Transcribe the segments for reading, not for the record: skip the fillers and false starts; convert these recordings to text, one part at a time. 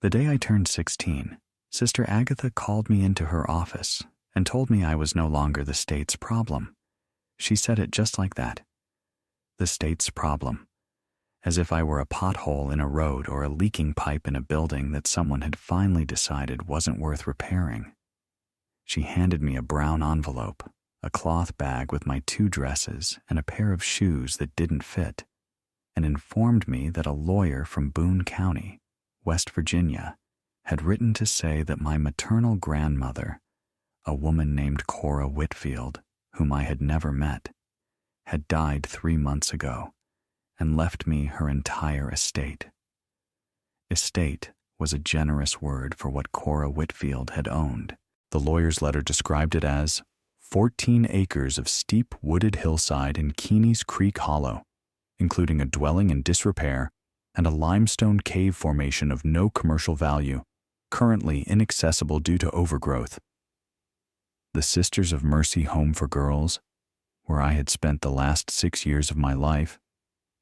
The day I turned 16, Sister Agatha called me into her office and told me I was no longer the state's problem. She said it just like that. The state's problem. As if I were a pothole in a road or a leaking pipe in a building that someone had finally decided wasn't worth repairing. She handed me a brown envelope, a cloth bag with my 2 dresses and a pair of shoes that didn't fit, and informed me that a lawyer from Boone County, West Virginia, had written to say that my maternal grandmother, a woman named Cora Whitfield, whom I had never met, had died 3 months ago and left me her entire estate. Estate was a generous word for what Cora Whitfield had owned. The lawyer's letter described it as 14 acres of steep wooded hillside in Keeney's Creek Hollow, including a dwelling in disrepair and a limestone cave formation of no commercial value, currently inaccessible due to overgrowth. The Sisters of Mercy Home for Girls, where I had spent the last 6 years of my life,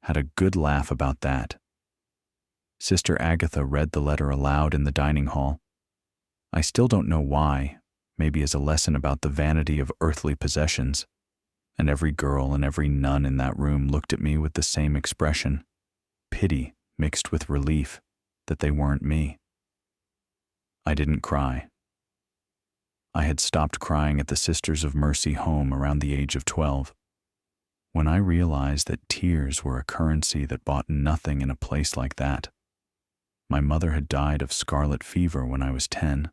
had a good laugh about that. Sister Agatha read the letter aloud in the dining hall. I still don't know why, maybe as a lesson about the vanity of earthly possessions, and every girl and every nun in that room looked at me with the same expression, pity mixed with relief that they weren't me. I didn't cry. I had stopped crying at the Sisters of Mercy home around the age of 12. When I realized that tears were a currency that bought nothing in a place like that. My mother had died of scarlet fever when I was 10.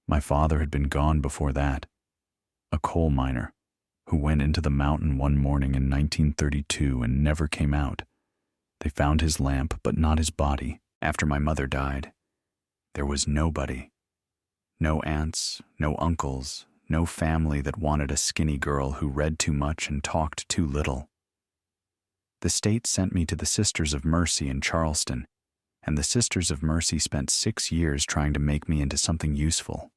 My father had been gone before that, a coal miner who went into the mountain one morning in 1932 and never came out. They found his lamp but not his body. After my mother died, there was nobody. No aunts, no uncles, no family that wanted a skinny girl who read too much and talked too little. The state sent me to the Sisters of Mercy in Charleston, and the Sisters of Mercy spent 6 years trying to make me into something useful.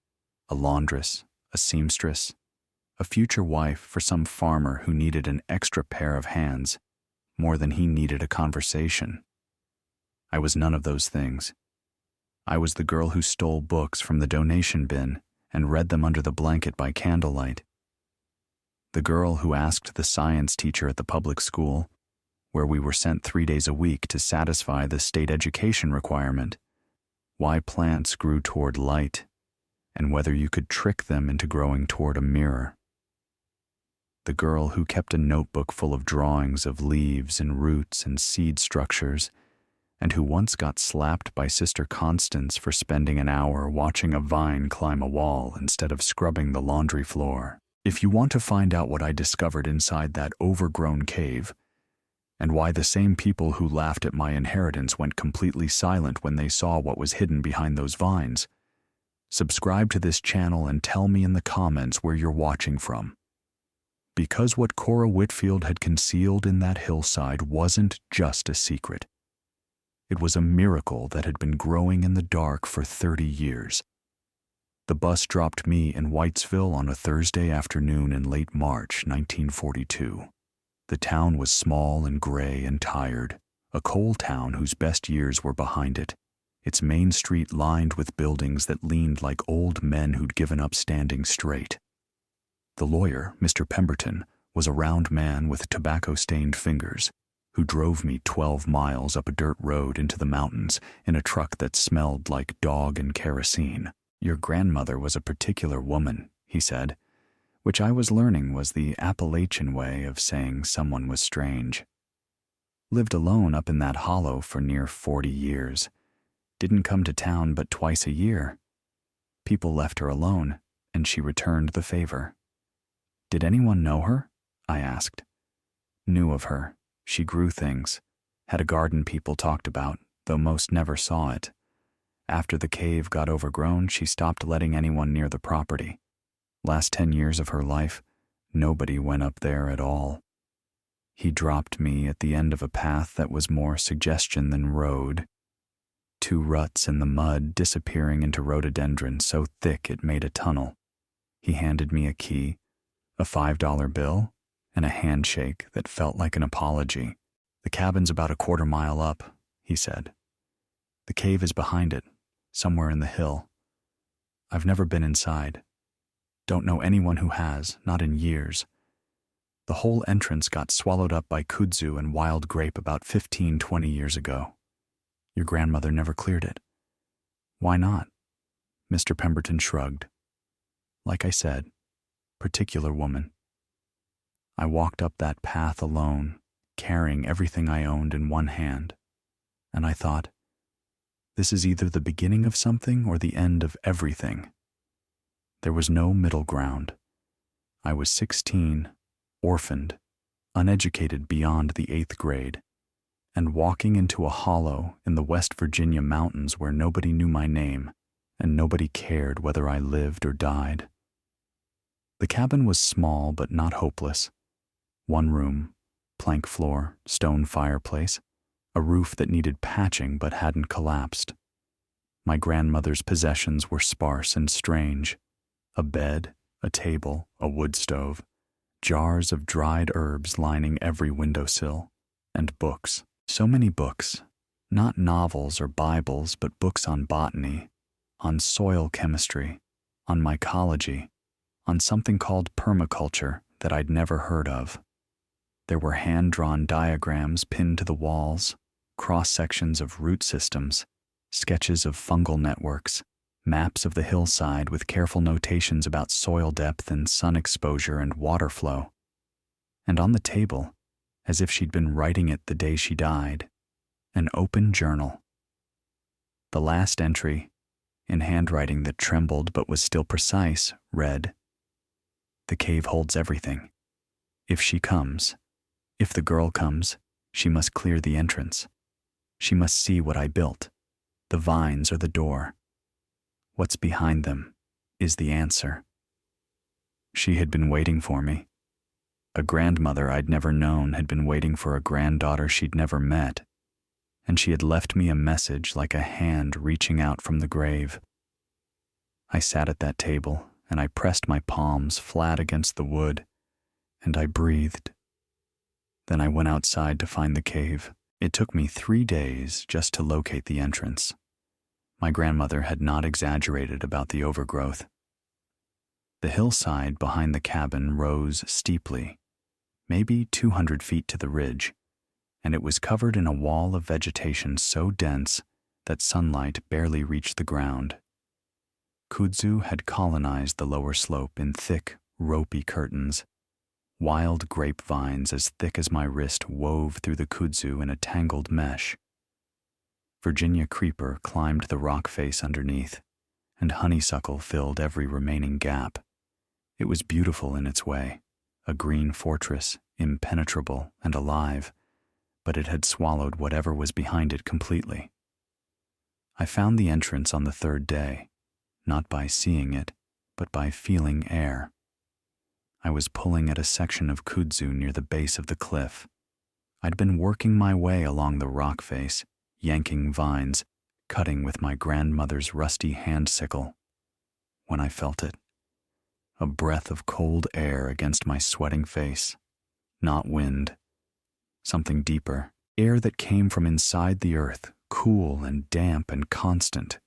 A laundress, a seamstress, a future wife for some farmer who needed an extra pair of hands, more than he needed a conversation. I was none of those things. I was the girl who stole books from the donation bin and read them under the blanket by candlelight. The girl who asked the science teacher at the public school, where we were sent 3 days a week to satisfy the state education requirement, why plants grew toward light, and whether you could trick them into growing toward a mirror. The girl who kept a notebook full of drawings of leaves and roots and seed structures, and who once got slapped by Sister Constance for spending an hour watching a vine climb a wall instead of scrubbing the laundry floor. If you want to find out what I discovered inside that overgrown cave, and why the same people who laughed at my inheritance went completely silent when they saw what was hidden behind those vines, subscribe to this channel and tell me in the comments where you're watching from. Because what Cora Whitfield had concealed in that hillside wasn't just a secret. It was a miracle that had been growing in the dark for 30 years. The bus dropped me in Whitesville on a Thursday afternoon in late March 1942. The town was small and gray and tired, a coal town whose best years were behind it, its main street lined with buildings that leaned like old men who'd given up standing straight. The lawyer, Mr. Pemberton, was a round man with tobacco-stained fingers, who drove me 12 miles up a dirt road into the mountains in a truck that smelled like dog and kerosene. Your grandmother was a particular woman, he said, which I was learning was the Appalachian way of saying someone was strange. Lived alone up in that hollow for near 40 years. Didn't come to town but twice a year. People left her alone, and she returned the favor. Did anyone know her? I asked. Knew of her. She grew things, had a garden people talked about, though most never saw it. After the cave got overgrown, she stopped letting anyone near the property. Last 10 years of her life, nobody went up there at all. He dropped me at the end of a path that was more suggestion than road. 2 ruts in the mud disappearing into rhododendron so thick it made a tunnel. He handed me a key, a $5 bill, and a handshake that felt like an apology. The cabin's about a quarter mile up, he said. The cave is behind it, somewhere in the hill. I've never been inside. Don't know anyone who has, not in years. The whole entrance got swallowed up by kudzu and wild grape about 15-20 years ago. Your grandmother never cleared it. Why not? Mr. Pemberton shrugged. Like I said, particular woman. I walked up that path alone, carrying everything I owned in one hand, and I thought, this is either the beginning of something or the end of everything. There was no middle ground. I was 16, orphaned, uneducated beyond the 8th grade, and walking into a hollow in the West Virginia mountains where nobody knew my name and nobody cared whether I lived or died. The cabin was small but not hopeless. One room, plank floor, stone fireplace, a roof that needed patching but hadn't collapsed. My grandmother's possessions were sparse and strange. A bed, a table, a wood stove, jars of dried herbs lining every windowsill, and books. So many books, not novels or Bibles, but books on botany, on soil chemistry, on mycology, on something called permaculture that I'd never heard of. There were hand-drawn diagrams pinned to the walls, cross-sections of root systems, sketches of fungal networks, maps of the hillside with careful notations about soil depth and sun exposure and water flow. And on the table, as if she'd been writing it the day she died, an open journal. The last entry, in handwriting that trembled but was still precise, read, "The cave holds everything. If she comes, if the girl comes, she must clear the entrance. She must see what I built. The vines are the door. What's behind them is the answer." She had been waiting for me. A grandmother I'd never known had been waiting for a granddaughter she'd never met, and she had left me a message like a hand reaching out from the grave. I sat at that table, and I pressed my palms flat against the wood, and I breathed. Then I went outside to find the cave. It took me 3 days just to locate the entrance. My grandmother had not exaggerated about the overgrowth. The hillside behind the cabin rose steeply, maybe 200 feet to the ridge, and it was covered in a wall of vegetation so dense that sunlight barely reached the ground. Kudzu had colonized the lower slope in thick, ropey curtains. Wild grapevines as thick as my wrist wove through the kudzu in a tangled mesh. Virginia creeper climbed the rock face underneath, and honeysuckle filled every remaining gap. It was beautiful in its way, a green fortress, impenetrable and alive, but it had swallowed whatever was behind it completely. I found the entrance on the 3rd day, not by seeing it, but by feeling air. I was pulling at a section of kudzu near the base of the cliff. I'd been working my way along the rock face, yanking vines, cutting with my grandmother's rusty hand sickle, when I felt it. A breath of cold air against my sweating face. Not wind. Something deeper. Air that came from inside the earth, cool and damp and constant.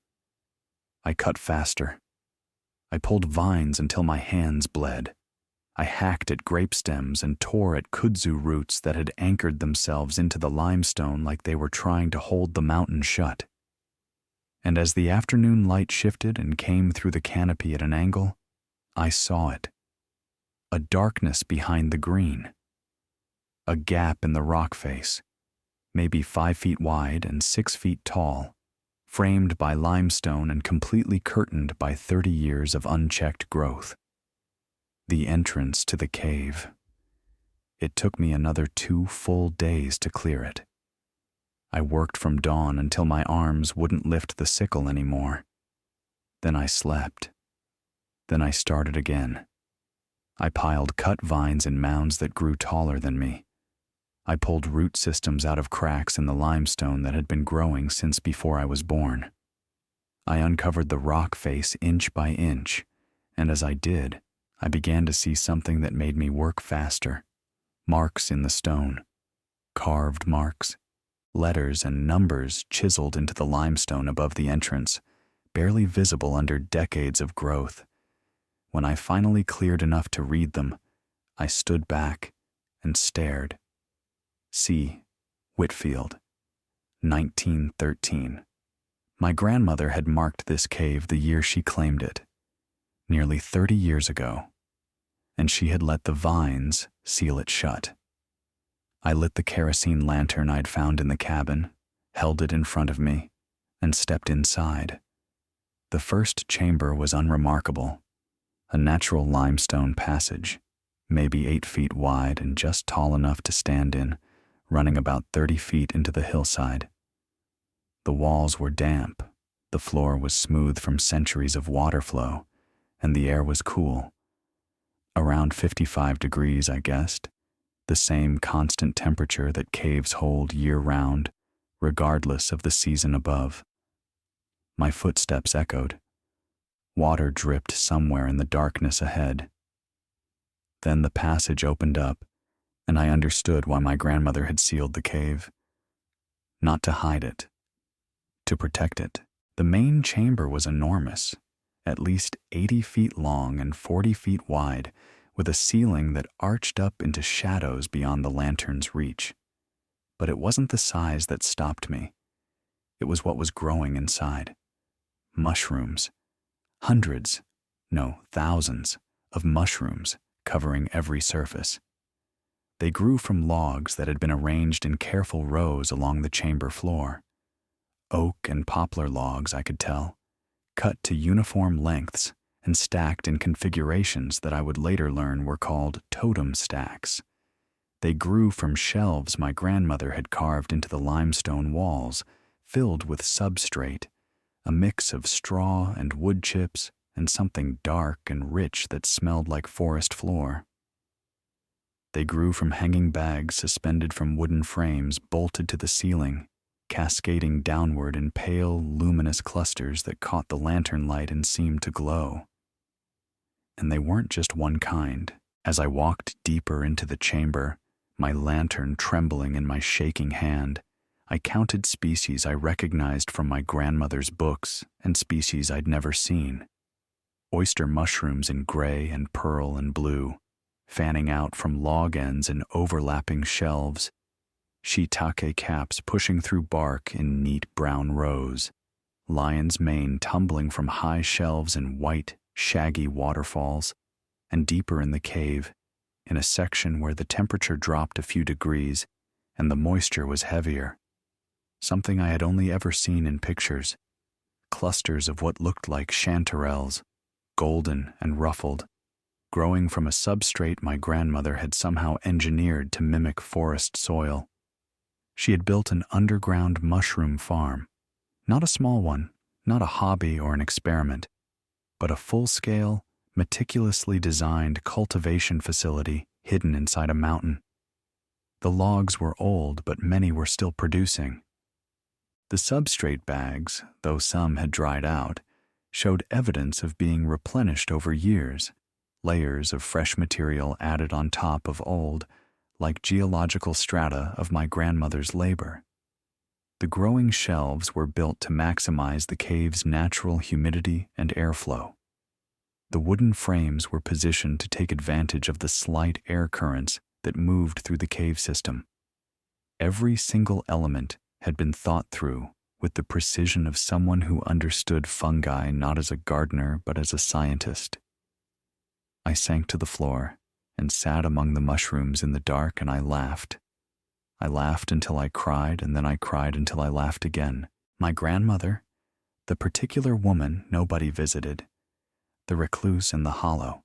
I cut faster. I pulled vines until my hands bled. I hacked at grape stems and tore at kudzu roots that had anchored themselves into the limestone like they were trying to hold the mountain shut. And as the afternoon light shifted and came through the canopy at an angle, I saw it. A darkness behind the green. A gap in the rock face, maybe 5 feet wide and 6 feet tall, framed by limestone and completely curtained by 30 years of unchecked growth. The entrance to the cave. It took me another 2 full days to clear it. I worked from dawn until my arms wouldn't lift the sickle anymore. Then I slept. Then I started again. I piled cut vines in mounds that grew taller than me. I pulled root systems out of cracks in the limestone that had been growing since before I was born. I uncovered the rock face inch by inch, and as I did, I began to see something that made me work faster. Marks in the stone. Carved marks. letters and numbers chiseled into the limestone above the entrance, barely visible under decades of growth. When I finally cleared enough to read them, I stood back and stared. C. Whitfield, 1913. My grandmother had marked this cave the year she claimed it, nearly 30 years ago, and she had let the vines seal it shut. I lit the kerosene lantern I'd found in the cabin, held it in front of me, and stepped inside. The first chamber was unremarkable, a natural limestone passage, maybe 8 feet wide and just tall enough to stand in, running about 30 feet into the hillside. The walls were damp, the floor was smooth from centuries of water flow, and the air was cool. Around 55 degrees, I guessed, the same constant temperature that caves hold year-round, regardless of the season above. My footsteps echoed. Water dripped somewhere in the darkness ahead. Then the passage opened up, and I understood why my grandmother had sealed the cave. Not to hide it, to protect it. The main chamber was enormous, at least 80 feet long and 40 feet wide, with a ceiling that arched up into shadows beyond the lantern's reach. But it wasn't the size that stopped me. It was what was growing inside. Mushrooms. Hundreds, no, thousands, of mushrooms covering every surface. They grew from logs that had been arranged in careful rows along the chamber floor. Oak and poplar logs, I could tell, cut to uniform lengths and stacked in configurations that I would later learn were called totem stacks. They grew from shelves my grandmother had carved into the limestone walls, filled with substrate, a mix of straw and wood chips and something dark and rich that smelled like forest floor. They grew from hanging bags suspended from wooden frames bolted to the ceiling, cascading downward in pale, luminous clusters that caught the lantern light and seemed to glow. And they weren't just one kind. As I walked deeper into the chamber, my lantern trembling in my shaking hand, I counted species I recognized from my grandmother's books and species I'd never seen. Oyster mushrooms in gray and pearl and blue, fanning out from log ends in overlapping shelves, shiitake caps pushing through bark in neat brown rows, lion's mane tumbling from high shelves in white, shaggy waterfalls, and deeper in the cave, in a section where the temperature dropped a few degrees and the moisture was heavier. Something I had only ever seen in pictures. Clusters of what looked like chanterelles, golden and ruffled, growing from a substrate my grandmother had somehow engineered to mimic forest soil. She had built an underground mushroom farm, not a small one, not a hobby or an experiment, but a full-scale, meticulously designed cultivation facility hidden inside a mountain. The logs were old, but many were still producing. The substrate bags, though some had dried out, showed evidence of being replenished over years, layers of fresh material added on top of old, like geological strata of my grandmother's labor. The growing shelves were built to maximize the cave's natural humidity and airflow. The wooden frames were positioned to take advantage of the slight air currents that moved through the cave system. Every single element had been thought through with the precision of someone who understood fungi not as a gardener but as a scientist. I sank to the floor and sat among the mushrooms in the dark, and I laughed. I laughed until I cried, and then I cried until I laughed again. My grandmother, the particular woman nobody visited, the recluse in the hollow,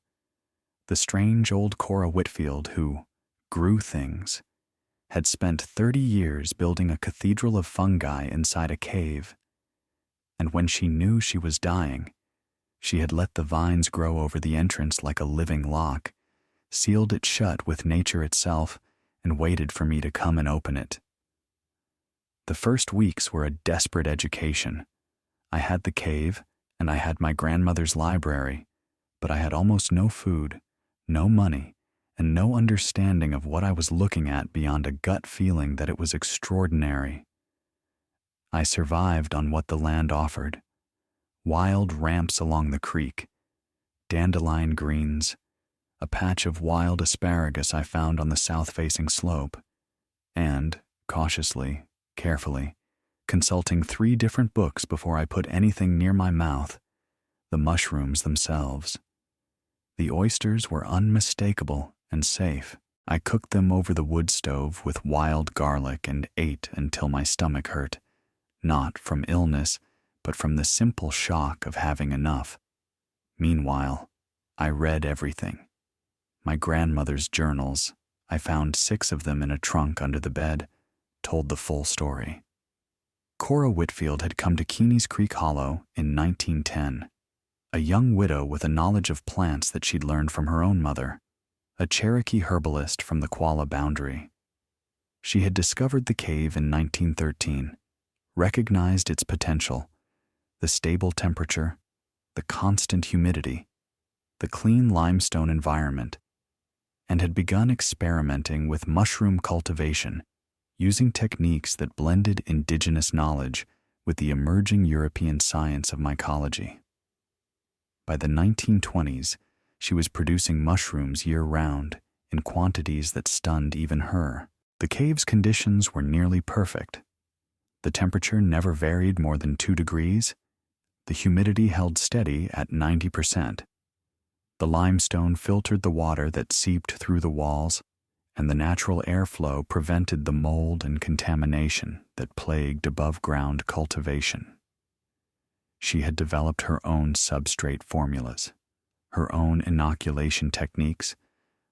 the strange old Cora Whitfield who grew things, had spent 30 years building a cathedral of fungi inside a cave, and when she knew she was dying, she had let the vines grow over the entrance like a living lock, sealed it shut with nature itself, and waited for me to come and open it. The first weeks were a desperate education. I had the cave, and I had my grandmother's library, but I had almost no food, no money, and no understanding of what I was looking at beyond a gut feeling that it was extraordinary, I survived on what the land offered. Wild ramps along the creek, dandelion greens, a patch of wild asparagus I found on the south-facing slope, and, cautiously, carefully, consulting 3 different books before I put anything near my mouth, the mushrooms themselves. The oysters were unmistakable and safe. I cooked them over the wood stove with wild garlic and ate until my stomach hurt, not from illness, but from the simple shock of having enough. Meanwhile, I read everything. My grandmother's journals, I found 6 of them in a trunk under the bed, told the full story. Cora Whitfield had come to Keeney's Creek Hollow in 1910, a young widow with a knowledge of plants that she'd learned from her own mother, a Cherokee herbalist from the Qualla boundary. She had discovered the cave in 1913, recognized its potential, the stable temperature, the constant humidity, the clean limestone environment, and had begun experimenting with mushroom cultivation using techniques that blended indigenous knowledge with the emerging European science of mycology. By the 1920s, she was producing mushrooms year-round in quantities that stunned even her. The cave's conditions were nearly perfect. The temperature never varied more than 2 degrees. The humidity held steady at 90%. The limestone filtered the water that seeped through the walls, and the natural airflow prevented the mold and contamination that plagued above-ground cultivation. She had developed her own substrate formulas, her own inoculation techniques,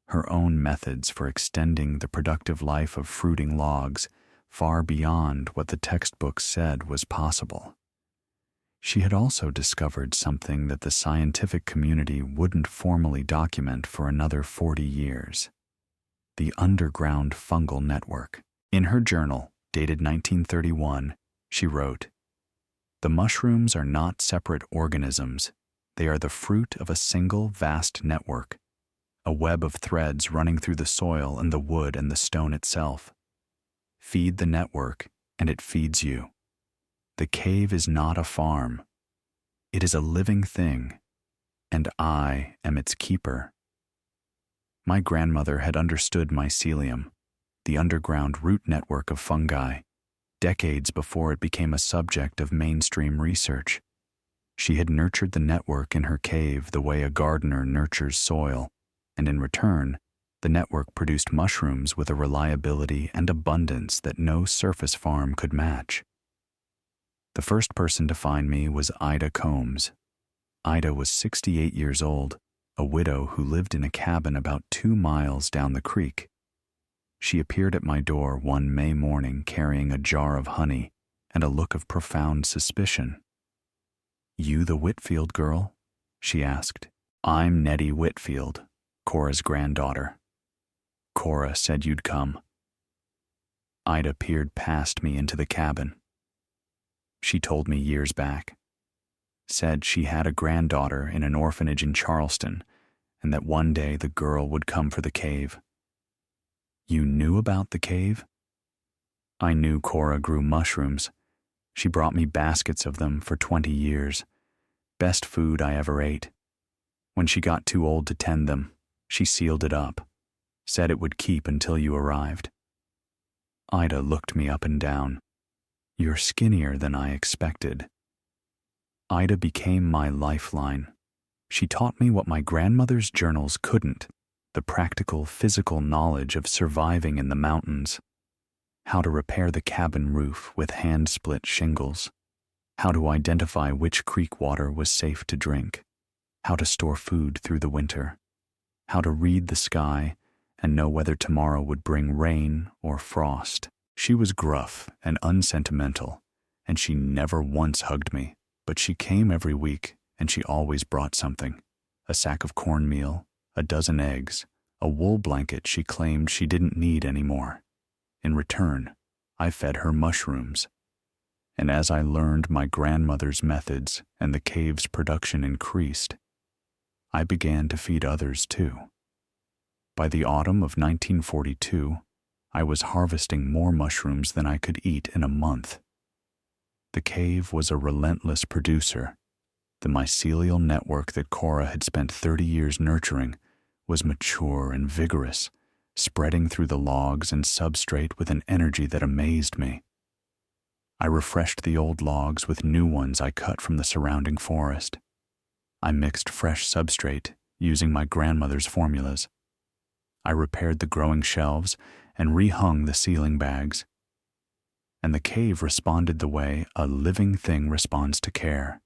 her own methods for extending the productive life of fruiting logs far beyond what the textbooks said was possible. She had also discovered something that the scientific community wouldn't formally document for another 40 years: the underground fungal network. In her journal, dated 1931, she wrote, "The mushrooms are not separate organisms. They are the fruit of a single vast network, a web of threads running through the soil and the wood and the stone itself. Feed the network, and it feeds you. The cave is not a farm. It is a living thing, and I am its keeper." My grandmother had understood mycelium, the underground root network of fungi, decades before it became a subject of mainstream research. She had nurtured the network in her cave the way a gardener nurtures soil, and in return, the network produced mushrooms with a reliability and abundance that no surface farm could match. The first person to find me was Ida Combs. Ida was 68 years old, a widow who lived in a cabin about 2 miles down the creek. She appeared at my door one May morning carrying a jar of honey and a look of profound suspicion. "You the Whitfield girl?" she asked. "I'm Nettie Whitfield, Cora's granddaughter. Cora said you'd come." Ida peered past me into the cabin. She told me years back. Said she had a granddaughter in an orphanage in Charleston, and that one day the girl would come for the cave. "You knew about the cave?" "I knew Cora grew mushrooms. She brought me baskets of them for 20 years. Best food I ever ate. When she got too old to tend them, she sealed it up. Said it would keep until you arrived." Ida looked me up and down. "You're skinnier than I expected." Ida became my lifeline. She taught me what my grandmother's journals couldn't: the practical, physical knowledge of surviving in the mountains. How to repair the cabin roof with hand-split shingles. How to identify which creek water was safe to drink. How to store food through the winter. How to read the sky and know whether tomorrow would bring rain or frost. She was gruff and unsentimental, and she never once hugged me, but she came every week, and she always brought something: a sack of cornmeal, a dozen eggs, a wool blanket she claimed she didn't need anymore. In return, I fed her mushrooms. And as I learned my grandmother's methods and the cave's production increased, I began to feed others too. By the autumn of 1942, I was harvesting more mushrooms than I could eat in a month. The cave was a relentless producer. The mycelial network that Cora had spent 30 years nurturing was mature and vigorous, spreading through the logs and substrate with an energy that amazed me. I refreshed the old logs with new ones I cut from the surrounding forest. I mixed fresh substrate using my grandmother's formulas. I repaired the growing shelves and rehung the ceiling bags. And the cave responded the way a living thing responds to care.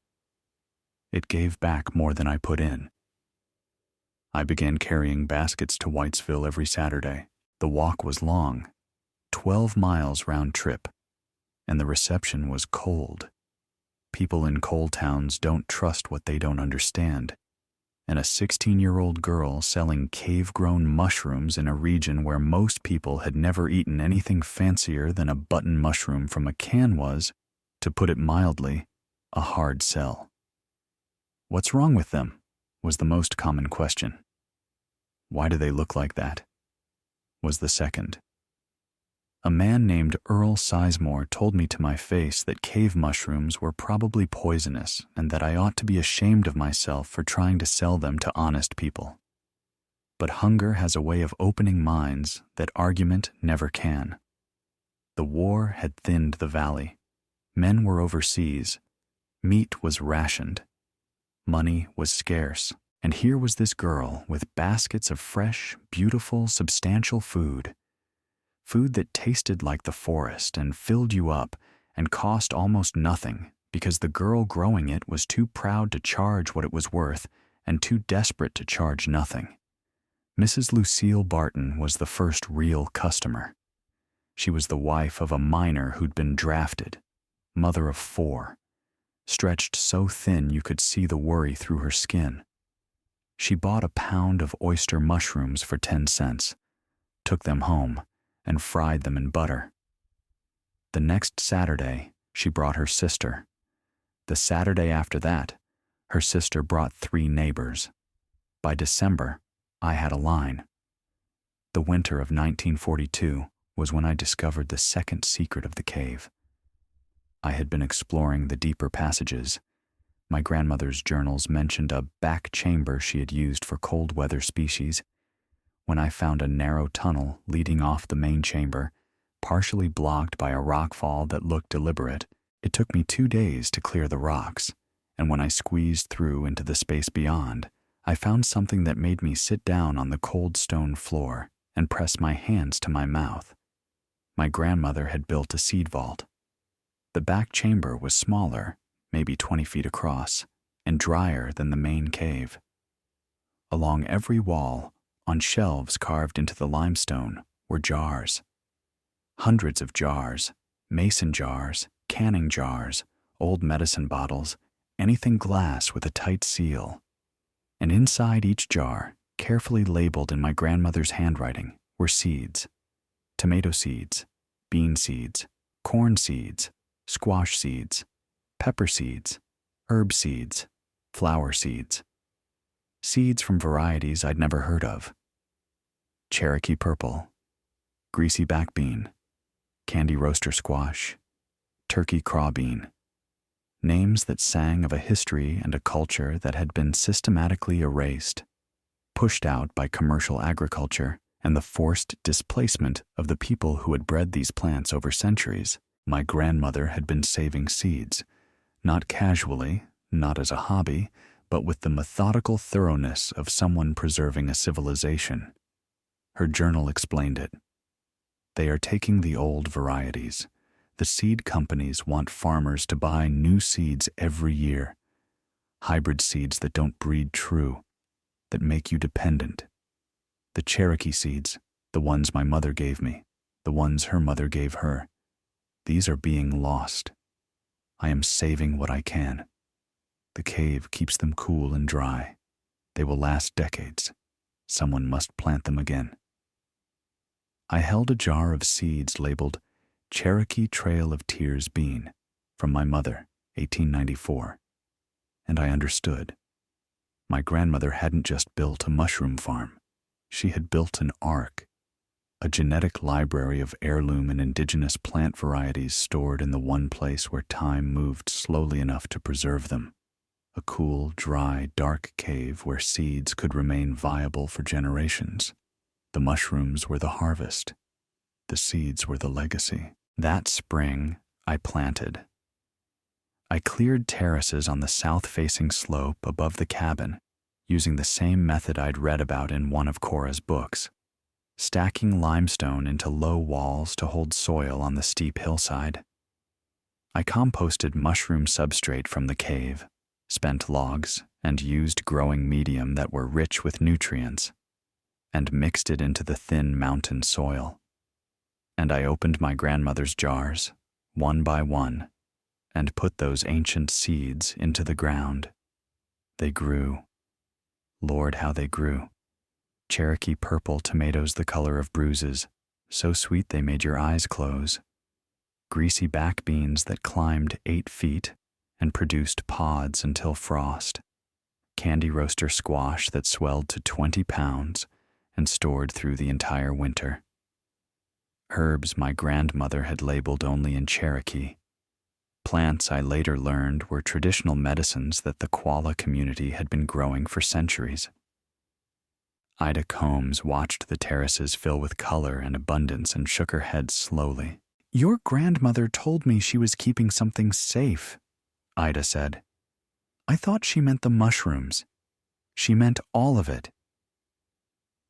It gave back more than I put in. I began carrying baskets to Whitesville every Saturday. The walk was long, 12 miles round trip, and the reception was cold. People in coal towns don't trust what they don't understand, and a 16-year-old girl selling cave-grown mushrooms in a region where most people had never eaten anything fancier than a button mushroom from a can was, to put it mildly, a hard sell. "What's wrong with them?" was the most common question. "Why do they look like that?" was the second. A man named Earl Sizemore told me to my face that cave mushrooms were probably poisonous and that I ought to be ashamed of myself for trying to sell them to honest people. But hunger has a way of opening minds that argument never can. The war had thinned the valley. Men were overseas. Meat was rationed. Money was scarce. And here was this girl with baskets of fresh, beautiful, substantial food. Food that tasted like the forest and filled you up and cost almost nothing because the girl growing it was too proud to charge what it was worth and too desperate to charge nothing. Mrs. Lucille Barton was the first real customer. She was the wife of a miner who'd been drafted, mother of 4, stretched so thin you could see the worry through her skin. She bought a pound of oyster mushrooms for 10 cents, took them home, and fried them in butter. The next Saturday, she brought her sister. The Saturday after that, her sister brought 3 neighbors. By December, I had a line. The winter of 1942 was when I discovered the second secret of the cave. I had been exploring the deeper passages. My grandmother's journals mentioned a back chamber she had used for cold weather species. When I found a narrow tunnel leading off the main chamber, partially blocked by a rockfall that looked deliberate, it took me 2 days to clear the rocks, and when I squeezed through into the space beyond, I found something that made me sit down on the cold stone floor and press my hands to my mouth. My grandmother had built a seed vault. The back chamber was smaller, maybe 20 feet across, and drier than the main cave. Along every wall, on shelves carved into the limestone, were jars. Hundreds of jars, mason jars, canning jars, old medicine bottles, anything glass with a tight seal. And inside each jar, carefully labeled in my grandmother's handwriting, were seeds. Tomato seeds, bean seeds, corn seeds, squash seeds, pepper seeds, herb seeds, flower seeds. Seeds from varieties I'd never heard of. Cherokee purple, greasy back bean, candy roaster squash, turkey craw bean. Names that sang of a history and a culture that had been systematically erased, pushed out by commercial agriculture and the forced displacement of the people who had bred these plants over centuries. My grandmother had been saving seeds, not casually, not as a hobby, but with the methodical thoroughness of someone preserving a civilization. Her journal explained it. They are taking the old varieties. The seed companies want farmers to buy new seeds every year. Hybrid seeds that don't breed true, that make you dependent. The Cherokee seeds, the ones my mother gave me, the ones her mother gave her, these are being lost. I am saving what I can. The cave keeps them cool and dry. They will last decades. Someone must plant them again. I held a jar of seeds labeled Cherokee Trail of Tears bean from my mother, 1894, and I understood. My grandmother hadn't just built a mushroom farm. She had built an ark. A genetic library of heirloom and indigenous plant varieties stored in the one place where time moved slowly enough to preserve them. A cool, dry, dark cave where seeds could remain viable for generations. The mushrooms were the harvest. The seeds were the legacy. That spring, I planted. I cleared terraces on the south-facing slope above the cabin, using the same method I'd read about in one of Cora's books, stacking limestone into low walls to hold soil on the steep hillside. I composted mushroom substrate from the cave, spent logs, and used growing medium that were rich with nutrients, and mixed it into the thin mountain soil. And I opened my grandmother's jars, one by one, and put those ancient seeds into the ground. They grew. Lord, how they grew. Cherokee purple tomatoes the color of bruises, so sweet they made your eyes close. Greasy back beans that climbed 8 feet and produced pods until frost. Candy roaster squash that swelled to 20 pounds and stored through the entire winter. Herbs my grandmother had labeled only in Cherokee. Plants I later learned were traditional medicines that the koala community had been growing for centuries. Ida Combs watched the terraces fill with color and abundance and shook her head slowly. "Your grandmother told me she was keeping something safe," Ida said. "I thought she meant the mushrooms. She meant all of it."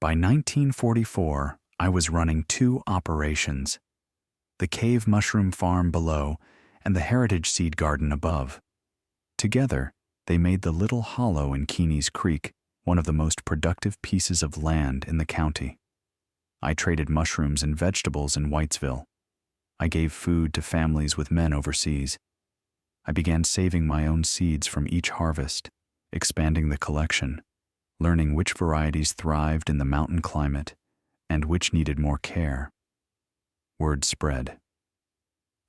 By 1944, I was running 2 operations, the cave mushroom farm below and the heritage seed garden above. Together, they made the little hollow in Keeney's Creek one of the most productive pieces of land in the county. I traded mushrooms and vegetables in Whitesville. I gave food to families with men overseas. I began saving my own seeds from each harvest, expanding the collection, learning which varieties thrived in the mountain climate and which needed more care. Word spread.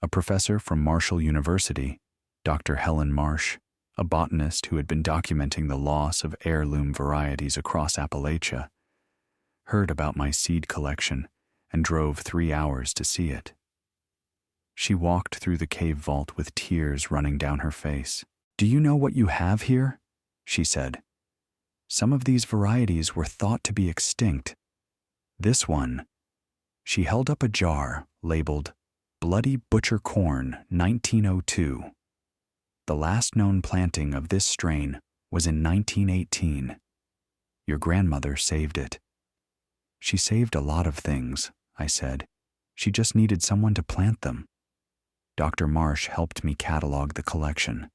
A professor from Marshall University, Dr. Helen Marsh, a botanist who had been documenting the loss of heirloom varieties across Appalachia, heard about my seed collection and drove 3 hours to see it. She walked through the cave vault with tears running down her face. "Do you know what you have here?" she said. "Some of these varieties were thought to be extinct. This one," she held up a jar labeled Bloody Butcher Corn 1902. The last known planting of this strain was in 1918. Your grandmother saved it. "She saved a lot of things," I said. "She just needed someone to plant them." Dr. Marsh helped me catalog the collection.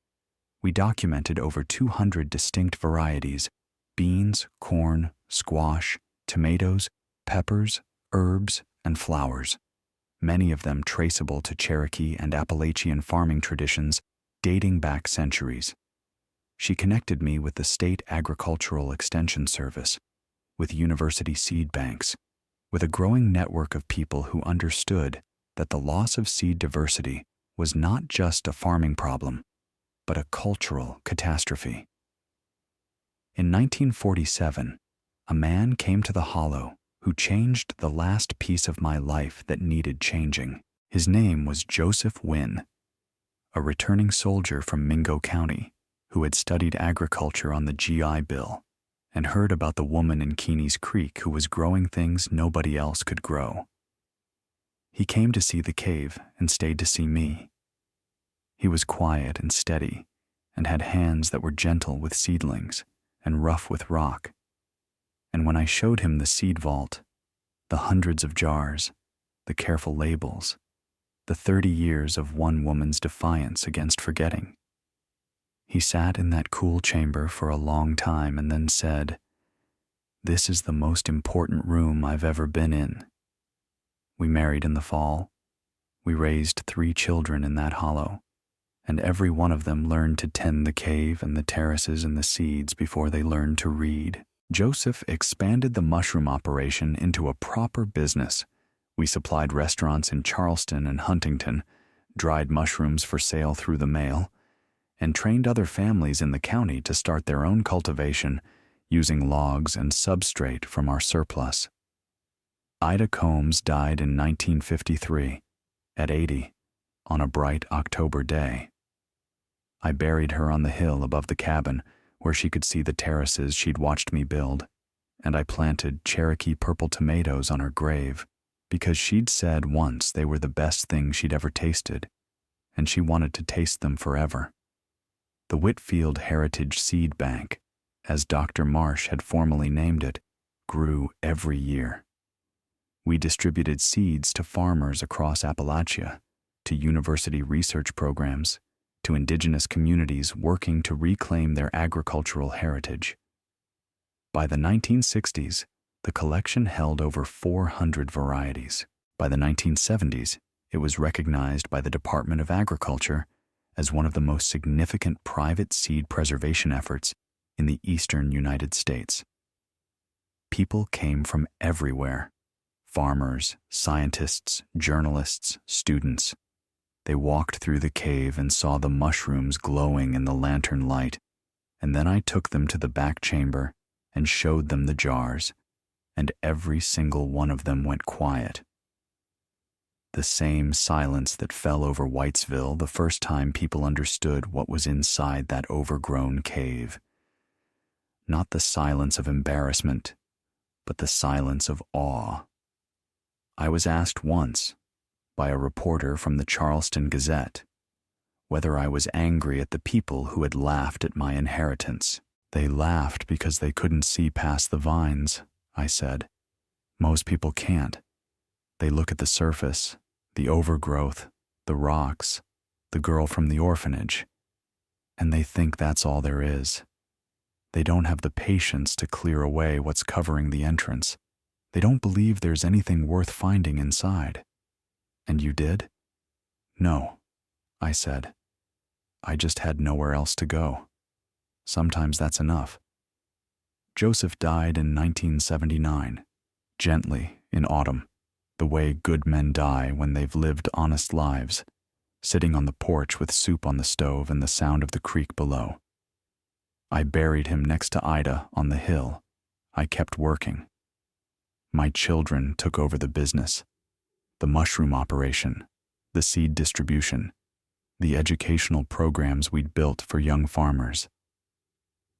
We documented over 200 distinct varieties: beans, corn, squash, tomatoes, peppers, herbs, and flowers, many of them traceable to Cherokee and Appalachian farming traditions dating back centuries. She connected me with the State Agricultural Extension Service, with university seed banks, with a growing network of people who understood that the loss of seed diversity was not just a farming problem, but a cultural catastrophe. In 1947, a man came to the hollow who changed the last piece of my life that needed changing. His name was Joseph Wynn, a returning soldier from Mingo County who had studied agriculture on the GI Bill and heard about the woman in Keeney's Creek who was growing things nobody else could grow. He came to see the cave and stayed to see me. He was quiet and steady and had hands that were gentle with seedlings and rough with rock. And when I showed him the seed vault, the hundreds of jars, the careful labels, the 30 years of one woman's defiance against forgetting, he sat in that cool chamber for a long time and then said, "This is the most important room I've ever been in." We married in the fall. We raised 3 children in that hollow, and every one of them learned to tend the cave and the terraces and the seeds before they learned to read. Joseph expanded the mushroom operation into a proper business. We supplied restaurants in Charleston and Huntington, dried mushrooms for sale through the mail, and trained other families in the county to start their own cultivation using logs and substrate from our surplus. Ida Combs died in 1953, at 80, on a bright October day. I buried her on the hill above the cabin where she could see the terraces she'd watched me build, and I planted Cherokee purple tomatoes on her grave because she'd said once they were the best thing she'd ever tasted, and she wanted to taste them forever. The Whitfield Heritage Seed Bank, as Dr. Marsh had formally named it, grew every year. We distributed seeds to farmers across Appalachia, to university research programs, to indigenous communities working to reclaim their agricultural heritage. By the 1960s, the collection held over 400 varieties. By the 1970s, it was recognized by the Department of Agriculture as one of the most significant private seed preservation efforts in the eastern United States. People came from everywhere: farmers, scientists, journalists, students. They walked through the cave and saw the mushrooms glowing in the lantern light, and then I took them to the back chamber and showed them the jars, and every single one of them went quiet. The same silence that fell over Whitesville the first time people understood what was inside that overgrown cave. Not the silence of embarrassment, but the silence of awe. I was asked once, by a reporter from the Charleston Gazette, whether I was angry at the people who had laughed at my inheritance. They laughed because they couldn't see past the vines, I said. Most people can't. They look at the surface, the overgrowth, the rocks, the girl from the orphanage, and they think that's all there is. They don't have the patience to clear away what's covering the entrance. They don't believe there's anything worth finding inside. And you did? No, I said. I just had nowhere else to go. Sometimes that's enough. Joseph died in 1979, gently, in autumn, the way good men die when they've lived honest lives, sitting on the porch with soup on the stove and the sound of the creek below. I buried him next to Ida on the hill. I kept working. My children took over the business, the mushroom operation, the seed distribution, the educational programs we'd built for young farmers.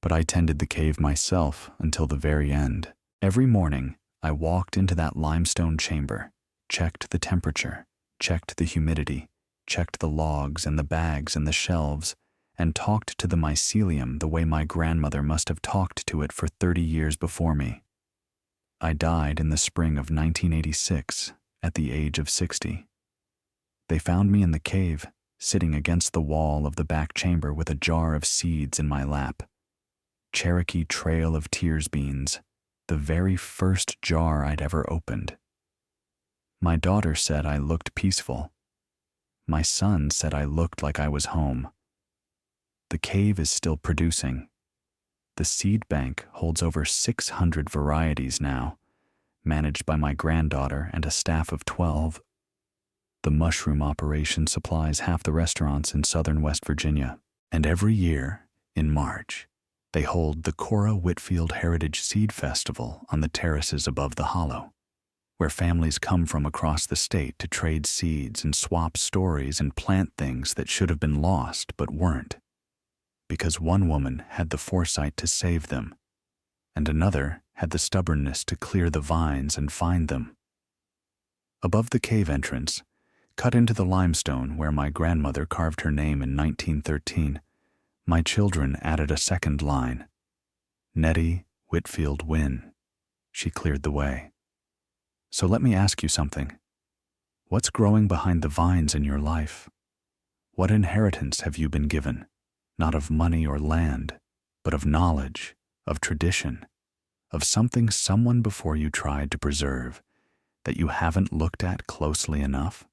But I tended the cave myself until the very end. Every morning, I walked into that limestone chamber, checked the temperature, checked the humidity, checked the logs and the bags and the shelves, and talked to the mycelium the way my grandmother must have talked to it for 30 years before me. I died in the spring of 1986, at the age of 60. They found me in the cave, sitting against the wall of the back chamber with a jar of seeds in my lap. Cherokee Trail of Tears beans, the very first jar I'd ever opened. My daughter said I looked peaceful. My son said I looked like I was home. The cave is still producing. The seed bank holds over 600 varieties now, managed by my granddaughter and a staff of 12. The mushroom operation supplies half the restaurants in southern West Virginia, and every year, in March, they hold the Cora Whitfield Heritage Seed Festival on the terraces above the hollow, where families come from across the state to trade seeds and swap stories and plant things that should have been lost but weren't, because one woman had the foresight to save them, and another had the stubbornness to clear the vines and find them. Above the cave entrance, cut into the limestone where my grandmother carved her name in 1913, my children added a second line. Nettie Whitfield Wynne. She cleared the way. So let me ask you something. What's growing behind the vines in your life? What inheritance have you been given? Not of money or land, but of knowledge, of tradition, of something someone before you tried to preserve that you haven't looked at closely enough?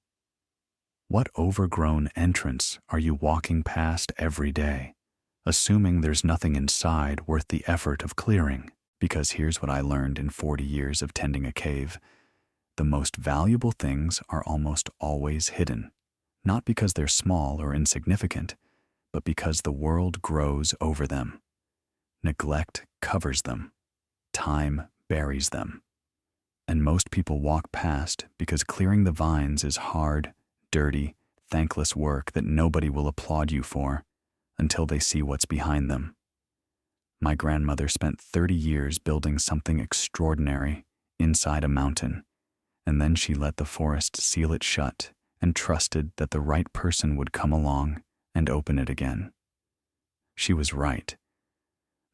What overgrown entrance are you walking past every day, assuming there's nothing inside worth the effort of clearing? Because here's what I learned in 40 years of tending a cave. The most valuable things are almost always hidden, not because they're small or insignificant, but because the world grows over them. Neglect covers them. Time buries them. And most people walk past because clearing the vines is hard, dirty, thankless work that nobody will applaud you for until they see what's behind them. My grandmother spent 30 years building something extraordinary inside a mountain, and then she let the forest seal it shut and trusted that the right person would come along and open it again. She was right,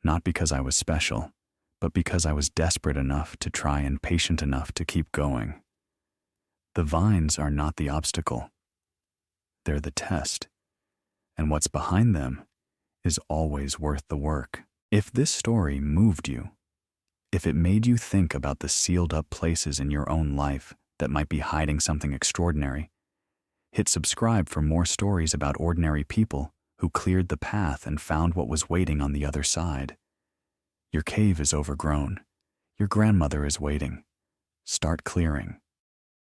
not because I was special, but because I was desperate enough to try and patient enough to keep going. The vines are not the obstacle. They're the test, and what's behind them is always worth the work. If this story moved you, if it made you think about the sealed-up places in your own life that might be hiding something extraordinary, hit subscribe for more stories about ordinary people who cleared the path and found what was waiting on the other side. Your cave is overgrown. Your grandmother is waiting. Start clearing.